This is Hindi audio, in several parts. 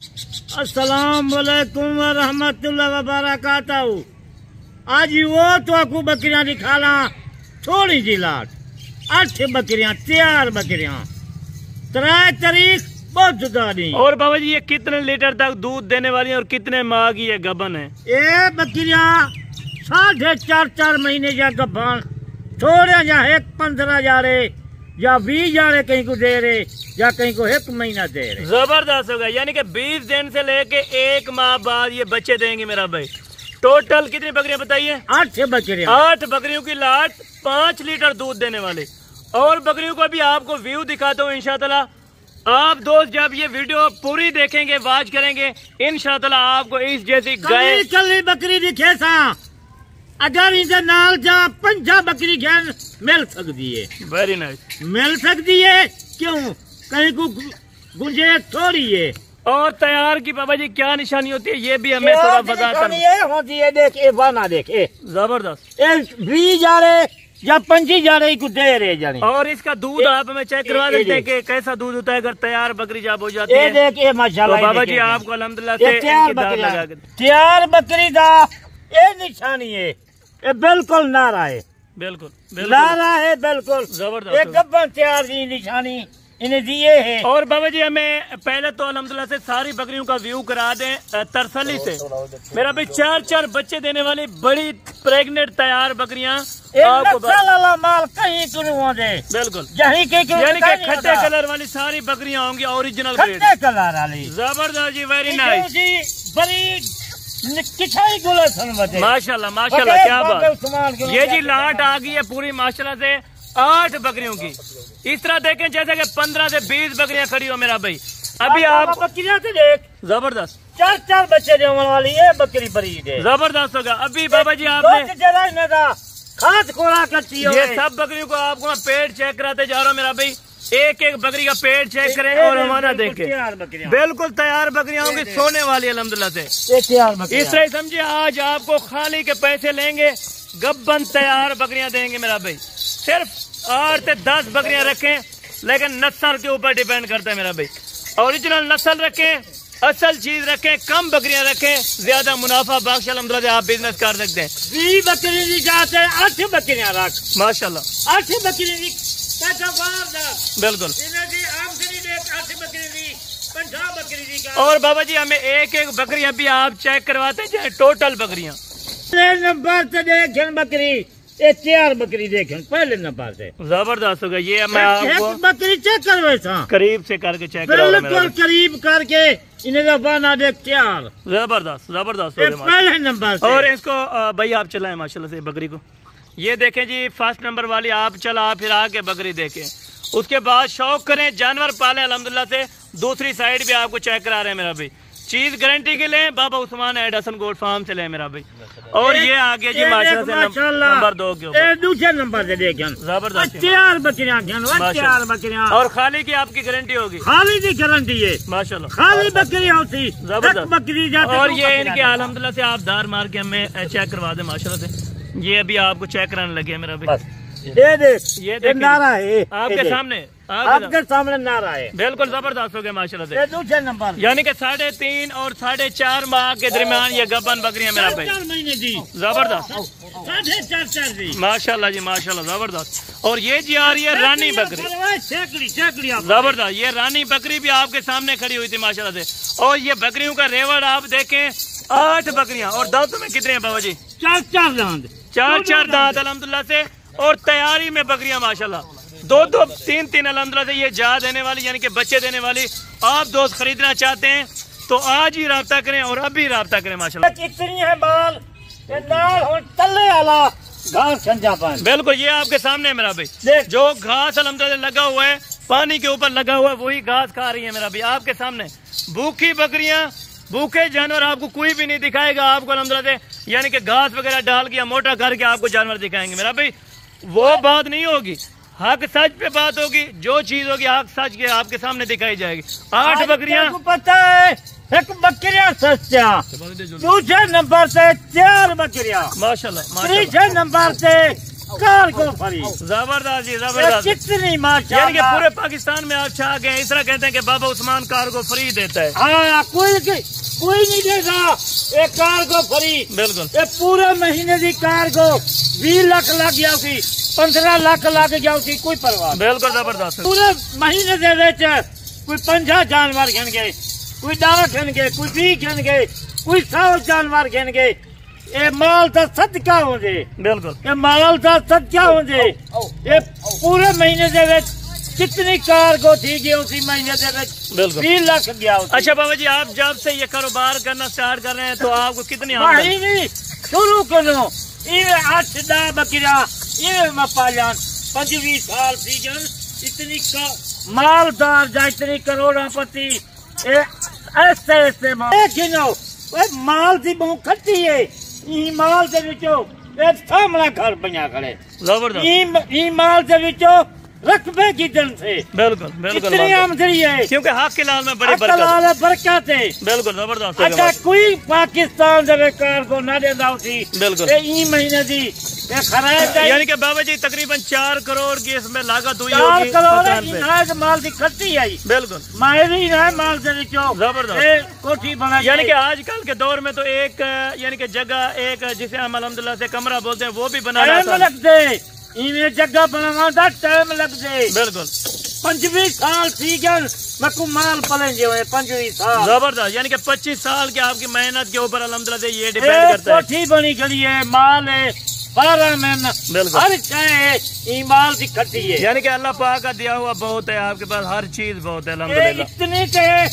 अस्सलाम वालेकुम व रहमतुल्लाह व बरकातहू। आज वो तो आपको बकरियां दिखाला थोड़ी जी लाट 8 बकरियां तैयार बकरियां 3 तारीख बहुत जुदा नहीं। और बाबा जी ये कितने लीटर तक दूध देने वाली है और कितने माह की ये गबन है? ये बकरियां 4.5 महीने या गबन थोड़े या 15 जा रहे या 20 जा रहे, कहीं को दे रहे या कहीं को 1 महीना दे रहे। जबरदस्त होगा, यानी कि 20 दिन से लेके 1 माह बाद ये बच्चे देंगे मेरा भाई। टोटल कितनी बकरियां बताइए? 8 बकरियां। 8 बकरियों की लाट 5 लीटर दूध देने वाले। और बकरियों को भी आपको व्यू दिखाता हूँ इंशाअल्लाह। आप दोस्त जब ये वीडियो पूरी देखेंगे, वाच करेंगे, इंशाअल्लाह आपको इस जैसी गाय कली बकरी दिखे सा अगर इनके नाल जा 5 बकरी घेन मिल सकती है। वेरी नाइस, मिल सकती है, क्यों कहीं को गुंजाइश थोड़ी है। और तैयार की बाबा जी क्या निशानी होती है ये भी हमें थोड़ा बता होती है। देख ये बाना देख जबरदस्त, 20 जा रहे या 25 जा रहे को दे रहे जाने। और इसका दूध आप हमें चेक करवा देते हैं कि कैसा दूध होता है अगर तैयार बकरी जब हो जाती है। देख ये माशाल्लाह तो बाबा जी आपको अल्हम्दुलिल्लाह से तैयार बकरी का ये निशानी है, ये बिल्कुल नारा है, बिल्कुल नारा है, बिल्कुल जबरदस्त। एक गब्बन तैयार की निशानी इन्हें दिए है। और बाबा जी हमें पहले तो अल्हम्दुलिल्लाह से सारी बकरियों का व्यू करा दें तरसली से। मेरा भाई 4 बच्चे देने वाली बड़ी प्रेग्नेंट तैयार बकरियां आपको माल कहीं दे बिल्कुल यानी कि खट्टे कलर वाली सारी बकरियां होंगी, ओरिजिनल खट्टे कलर वाली। जबरदस्त जी, वेरी नाइस, माशाल्लाह माशाल्लाह, क्या बात। ये जी लाट आ गई है पूरी माशाल्लाह से 8 बकरियों की। इस तरह देखें जैसे कि 15 से 20 बकरियां खड़ी हो मेरा भाई। अभी आप बकरियां से देख, जबरदस्त 4 बच्चे देने वाली है बकरी बड़ी है, जबरदस्त होगा। अभी बाबा जी आपने खास खोला करती है। ये सब बकरियों को आपको मैं पेट चेक कराते जा रहा हूँ मेरा भाई। एक बकरी का पेट चेक करें और हमारा देखें, बिल्कुल तैयार बकरियां होंगी, सोने वाली अल्हम्दुलिल्लाह से। इस तरह समझिए आज आपको खाली के पैसे लेंगे, गब्बन तैयार बकरियां देंगे मेरा भाई। सिर्फ 8 से 10 बकरियां रखें, लेकिन नस्ल के ऊपर डिपेंड करता है मेरा भाई। ओरिजिनल नस्ल रखें, असल चीज रखें, कम बकरियां रखें, ज्यादा मुनाफा बख्श अल्हम्दुलिल्लाह से आप बिजनेस कर सकते हैं। 20 बकरी जाते 8 बकरियां रख, माशाल्लाह 8 बकरी बिल्कुल। और बाबा जी हमें एक बकरी अभी आप चेक करवाते हैं टोटल बकरियां। पहले नंबर से देखें बकरी, ये 4 बकरी देखें पहले नंबर से। जबरदस्त होगा। ये मैं आपको बकरी चेक करवे करीब से करके चेक बिल्कुल करीब करके इन्हें बना देख 4 जबरदस्त जबरदस्त पहले नंबर से। और इसको भाई आप चलाएं माशाल्लाह से बकरी को। ये देखें जी 1st नंबर वाली आप चला फिर आके बकरी देखें, उसके बाद शौक करें जानवर पाले अल्हम्दुलिल्लाह से। दूसरी साइड भी आपको चेक करा रहे हैं मेरा भाई। चीज गारंटी के लें, बाबा उस्मान एडसन गोट फार्म से लें मेरा भाई। और ये आगे जी माशाल्लाह से नंबर 2 के ऊपर दूसरे नंबर से देखें जबरदस्त 4 बकरियां 4 बकरियां। और खाली की आपकी गारंटी होगी? खाली की गारंटी है माशाल्लाह, खाली बकरी होती जबरदस्त बकरी जाती। और ये इनके अल्हम्दुलिल्लाह से आप धार मार के हमें चेक करवा दें माशाल्लाह से। ये अभी आपको चेक कराने लगे मेरा भाई। ये नारा है आपके सामने, आपके सामने नारा है, बिल्कुल जबरदस्त हो गया माशाल्लाह से। दूसरे नंबर यानी कि 3.5 और 4.5 माह के दरमियान ये गबन बकरियां मेरा भाई। जबरदस्त 4.5 माशाल्लाह जी माशाल्लाह जबरदस्त। और ये जी आ रही है रानी बकरी, जबरदस्त। ये रानी बकरी भी आपके सामने खड़ी हुई थी माशाल्लाह से। और ये बकरियों का रेवड़ आप देखें 8 बकरियां। और दांतों में कितने हैं बाबा जी? 4 दांत, 4 दांत अल्हम्दुलिल्लाह से। और तैयारी में बकरियां माशाल्लाह 2 3 अल्हम्दुलिल्लाह से ये जा देने वाली यानी कि बच्चे देने वाली। आप दोस्त खरीदना चाहते हैं तो आज ही राब्ता करें और अभी राब्ता करें माशाल्लाह। कितनी है बाल तले वाला घास संजापन, बिल्कुल ये आपके सामने है मेरा भाई। जो घास अल्हम्दुलिल्लाह लगा हुआ है, पानी के ऊपर लगा हुआ है, वही घास खा रही है मेरा भाई आपके सामने। भूखी बकरियां, भूखे जानवर आपको कोई भी नहीं दिखाएगा। आपको अल्हम्दुलिल्लाह से यानी कि घास वगैरह डाल के या मोटा करके आपको जानवर दिखाएंगे मेरा भाई। वो बात नहीं होगी, हक सच पे बात होगी। जो चीज होगी हक सच के आपके सामने दिखाई जाएगी। 8 बकरियां, पता है 1 बकरियां सस्ता, दूसरे नंबर से 4 बकरियां माशाल्लाह, तीसरे नंबर से कार्गो फरी। जबरदस्त जी, जबरदस्त। कितनी माशा, यानी कि पूरे पाकिस्तान में आप छा गए। इस तरह कहते हैं कि बाबा उस्मान कार्गो फ्री देता है। हाँ, कोई नहीं देगा ये कार्गो फ्री। बिल्कुल। ये पूरे महीने की कार्गो 20 लाख लग गया थी, 15 लाख लग गया थी, कोई परवाह। बिल्कुल जबरदस्त। पूरे महीने के विच कोई 50 जानवर गिन गए, कोई 10 गिन गए, कोई 20 गिन गए, कोई 100 जानवर गिन गए। ये माल का सदका हो जे। बिल्कुल। ये माल का सदका हो जे। ये पूरे महीने के विच कितनी कार्गो थी जी उसी महीने के विच? बिल्कुल 20 लाख गया। अच्छा बाबा जी, आप जब से ये कारोबार करना स्टार्ट कर रहे हैं तो आपको कितनी नहीं शुरू करो इवे 8-10 बकरियां इवे मैं पालन 25 साल थी जन इतनी मालदार जा इतनी करोड़पति ऐसे ऐसे माल की बहु खट्टी है। ई माल के विचों सामना घर बना खड़े। जबरदस्त। ई माल के विचों रकबे की जन से। बिल्कुल बिल्कुल। इतनी आमदनी है क्योंकि हक के लाल में बड़ी बरकत है। बिल्कुल जबरदस्त। अच्छा कोई पाकिस्तान जब कार्गो ना देता उसी। बिल्कुल। ई महीने की यानी कि बाबा जी तकरीबन 4 करोड़ की इसमें लागत हुई 4 करोड़ माल की खर्ची आई। बिल्कुल मायरी है माल से जबरदस्त कोठी बना। यानी कि आजकल के दौर में तो एक यानी कि जगह एक जिसे हम अल्हम्दुलिल्लाह से कमरा बोलते हैं वो भी बनाना लगते इन्हें जगह बनाना टाइम लगते। बिल्कुल 25 साल थी गन मैं माल पलेंगे 25 साल। जबरदस्त। यानी कि 25 साल की आपकी मेहनत के ऊपर अल्हम्दुलिल्लाह से ये डिपेंड करता है। कोठी बनी खड़ी है, माल है 12 महीना, हर चीज माल की खट्टी है। यानी कि अल्लाह पाक का दिया हुआ बहुत है, आपके पास हर चीज बहुत है अल्हम्दुलिल्लाह। इतनी के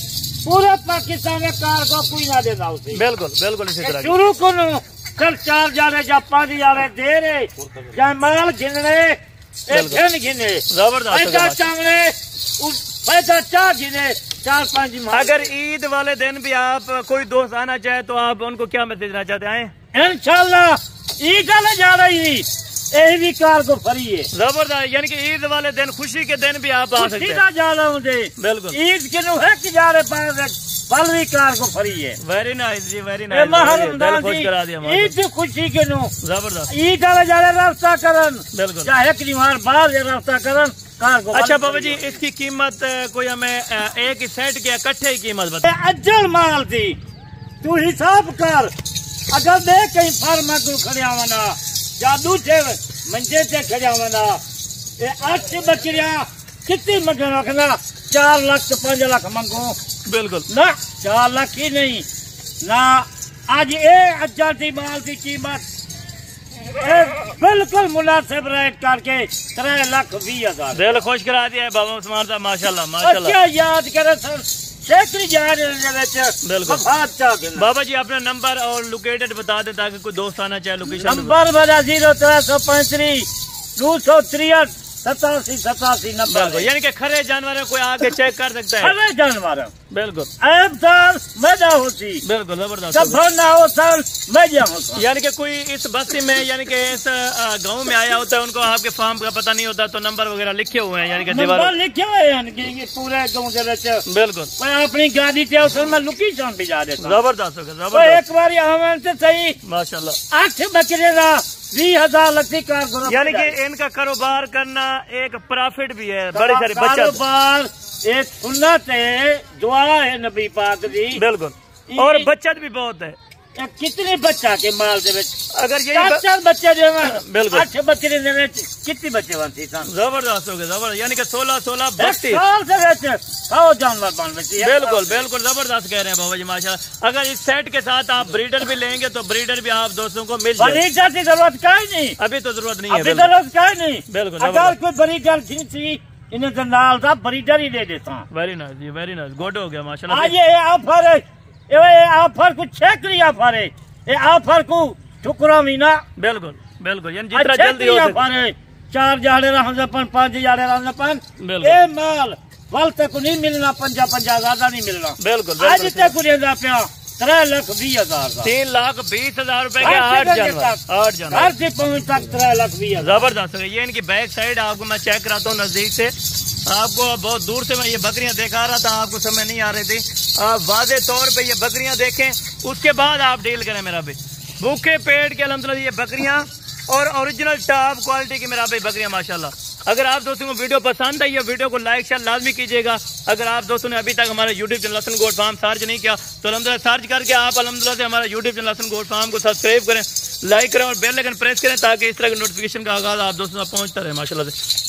पूरे पाकिस्तान में कार्गो कोई ना देता उसे। बिल्कुल बिल्कुल इसी तरह शुरू करो कल 4 जाने या 5 जाने दे रहे या माल गिनने गिने। जबरदस्त। पैसा चाह गिने 4-5। अगर ईद वाले दिन भी आप कोई दोस्त आना चाहे तो आप उनको क्या मैसेज देना चाहते हैं? इंशाल्लाह ईद वाले जा रही यही भी कार्गो फ्री है। जबरदस्त। यानी कि ईद वाले दिन खुशी के दिन भी आप आ सकते हैं। जा रहा हूँ बिल्कुल। ईद के है कि जा रहे पास फल भी कार्गो फ्री है। वेरी नाइस जी, वेरी नाइस। खुश करा दिया ईद खुशी के जबरदस्त। ईद वाले जा रहे रास्ता करन। बिल्कुल। चाहे निवार बाहर रास्ता करन कार्गो। अच्छा बाबा जी, इसकी कीमत कोई हमें एक ही सेट के इकट्ठे की कीमत बता। अज्जल माल थी तू हिसाब कर। अगर देख कहीं फार्मा को खड़िया वना जादू थे मंजे से खड़िया वना 8 बकरियां कितनी मंगन रखना 4 लाख से 5 लाख मंगो। बिल्कुल ना 4 लाख ही नहीं ना। आज ये अज्जल थी माल की कीमत बिल्कुल मुनासिब रेट करके 3,20,000। दिल खुश करा दिया है बाबा उस्मान साहब, माशाल्लाह माशाल्लाह। क्या याद करे सर बिल्कुल। बाबा जी अपना नंबर और लोकेटेड बता दें ताकि कोई दोस्त आना चाहे लोकेशन। नंबर मेरा 0335 263 87 नंबर। यानी कि खरे जानवर कोई आके चेक कर सकता है। खरे जानवर बिल्कुल मजा होती। बिल्कुल जबरदस्त। ना हो सर मजा होता। यानी कि कोई इस बस्ती में यानी कि इस गांव में आया होता है, उनको आपके फार्म का पता नहीं होता तो नंबर वगैरह लिखे हुए हैं यानी कि नंबर लिखे हुए हैं पूरे गाँव के। बिल्कुल। मैं अपनी गाड़ी थे उसमें लोकेशन भी जा देता। जबरदस्त जबरदस्त। एक बार हमें सही माशाल्लाह 8 बकरे का 20,000 लगती कार। यानी कि इनका कारोबार करना एक प्रॉफिट भी है, बड़े सारे कारोबार एक सुन्नत है, दुआ है नबी पाक दी। बिल्कुल। और बचत भी बहुत है। कितने बच्चा के माल से अगर ये 4 बच्चे जो बिल्कुल 8 बच्चे कितने बच्चे बनती जबरदस्त हो गए। जबरदस्त। यानी कि 16 32 जानवर बन बची। बिल्कुल बिल्कुल जबरदस्त कह रहे हैं बाबा जी माशाल्लाह। अगर इस सेट के साथ आप ब्रीडर भी लेंगे तो ब्रीडर भी आप दोस्तों को मिल जाए। ब्रीडर की जरूरत का ही नहीं, अभी तो जरूरत नहीं है। जरूरत का ही नहीं। बिल्कुल। अगर कोई ब्रीडर खींची इन्हें तो नाल था ब्रीडर ही दे देता हूँ। वेरी नाइस जी, वेरी नाइस। गुड हो गया माशाल्लाह। आज ये ऑफर है, ये ऑफर को चेक नहीं ऑफर है, ये ऑफर को ठुकरा मीना। बिल्कुल बिल्कुल। यानी जितना जल्दी हो सके 4 जाड़े रहन 5 जाड़े रहन ये माल वल तक नहीं मिलना 50 ज्यादा नहीं मिलना। बिल्कुल। आज तक पे 3,20,000 3,20,000 रुपए के 8 जानवर हर से पहुंच तक 3,20,000। जबरदस्त है। ये इनकी बैक साइड आपको मैं चेक कराता हूँ नजदीक से। आपको बहुत दूर से मैं ये बकरियां दिखा रहा था, आपको समझ नहीं आ रही थी। आप वाजे तौर पे ये बकरियां देखें, उसके बाद आप डील करें मेरा भी। भूखे पेट के अल्हम्दुलिल्लाह ये बकरियां और ओरिजिनल टॉप क्वालिटी की मेरा भाई बकरियां माशाल्लाह। अगर आप दोस्तों को वीडियो पसंद आई है, वीडियो को लाइक शेयर लाजमी कीजिएगा। अगर आप दोस्तों ने अभी तक हमारा यूट्यूब चैनल लसन गोट फार्म सर्च नहीं किया तो अल्हम्दुलिल्लाह सर्च करके आप अल्हम्दुलिल्लाह से हमारा यूट्यूब चैनल लसन गोट फार्म को सब्सक्राइब करें, लाइक करें और बेल आइकन प्रेस करें ताकि इस तरह की नोटिफिकेशन का आगाज आप दोस्तों तक पहुंचता रहे माशाल्लाह से।